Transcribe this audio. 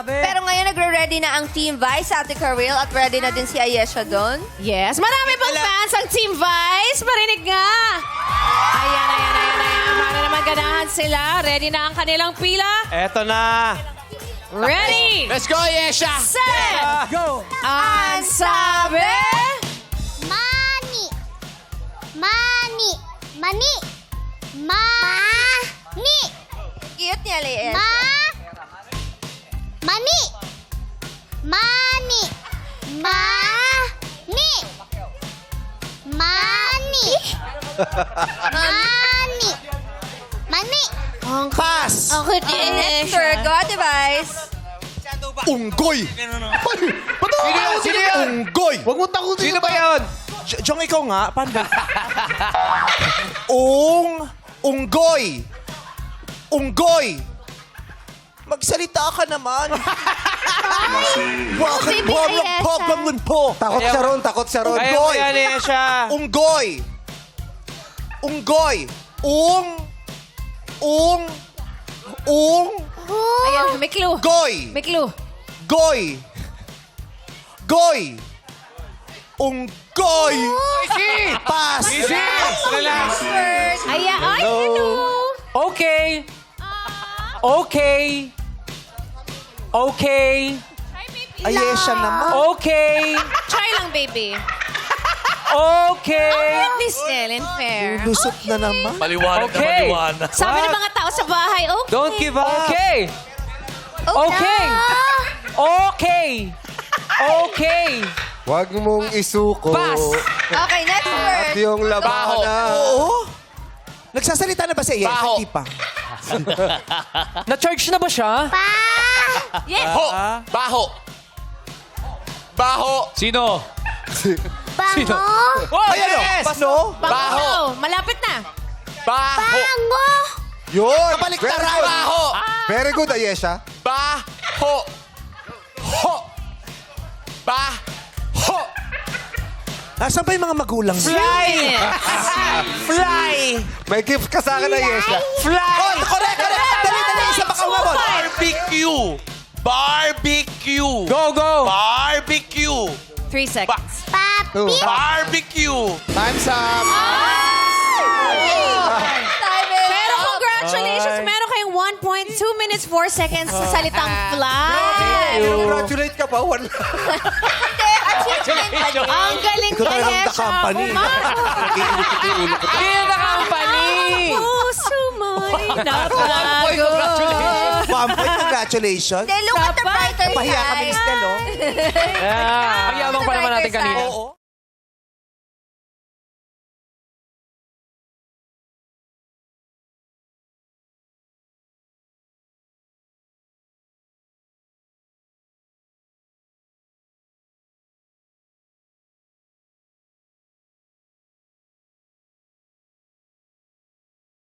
Pero ngayon nagre-ready na ang Team Vice, Ate Karil, at ready na din si Ayesha doon. Yes, marami pang fans ang Team Vice. Marinig nga. Ayan. Para naman ganahan sila. Ready na ang kanilang pila. Eto na. Ready, Let's go, Yesha! set, Go! ang sabi. Mani. Mani. Mani. Mani. Cute niya, Ayesha. Mani. Mani. Mani. Mani. Mani. Mani. Pass! Ang cute ni Next, Ayesha. Virgo, Ate Vice. Unggoy! Sino yan? Unggoy! Huwag mo takutin. Sino ba yun? Jong, ikaw nga. Paano ba? Unggoy! Unggoy! Magsalita ka naman. Bakit Baby mo ang Ayesha. pagbangon po? Takot siya ron, takot siya ron. Kaya mo yan, Ayesha. Unggoy! Unggoy! Ayan, may clue. Goy! May clue. Goy! Goy! Unggoy! Pass! Relax. Ayan, ay, hello. Okay. Okay. Okay. Ayesha naman. Okay. Try lang, baby. Okay. At least, Ellen, fair. Lusot na naman. Maliwanag Okay. Sabi ng mga tao sa bahay, okay. Don't give up. Okay. Okay. Okay. Okay. Huwag mong isuko. Pass. Okay, next word. At yung labahan na. Oo. Nagsasalita na ba si Ayesha? Baho. Hindi pa. Na-charge na ba siya? Yes. Ho! Baho! Baho! Sino? Bango. Oh, Ayan o. yes. Pass, no? Baho. Malapit na. Baho! Bango. Yun. Kabaliktaran. Very good. Baho! Very good, Ayesha. Baho! Ho! Baho! Nasaan ba yung mga magulang niya? Fly. Fly. May gift ka sa akin, Ayesha. Fly. Oh, correct. Dali. Isa pa kang mamon. Barbecue! Barbecue! Go, go. Barbecue! 3 seconds. Two. Barbecue! Time's up. Pero congratulations, meron kayong 1.2 minutes 4 seconds sa salitang fly. Congratulate ka pa. Wala. Hindi, achievement pa din. Ang galing Ikaw talagang Ayesha. the company. Feel the company. Puso mo'y nabago. 1 point, congratulations. Hindi, look at the Dapat. brighter side. Pahiya kami ni Stel, oh. Yeah. Ang yabang pa naman natin kanina. Oo.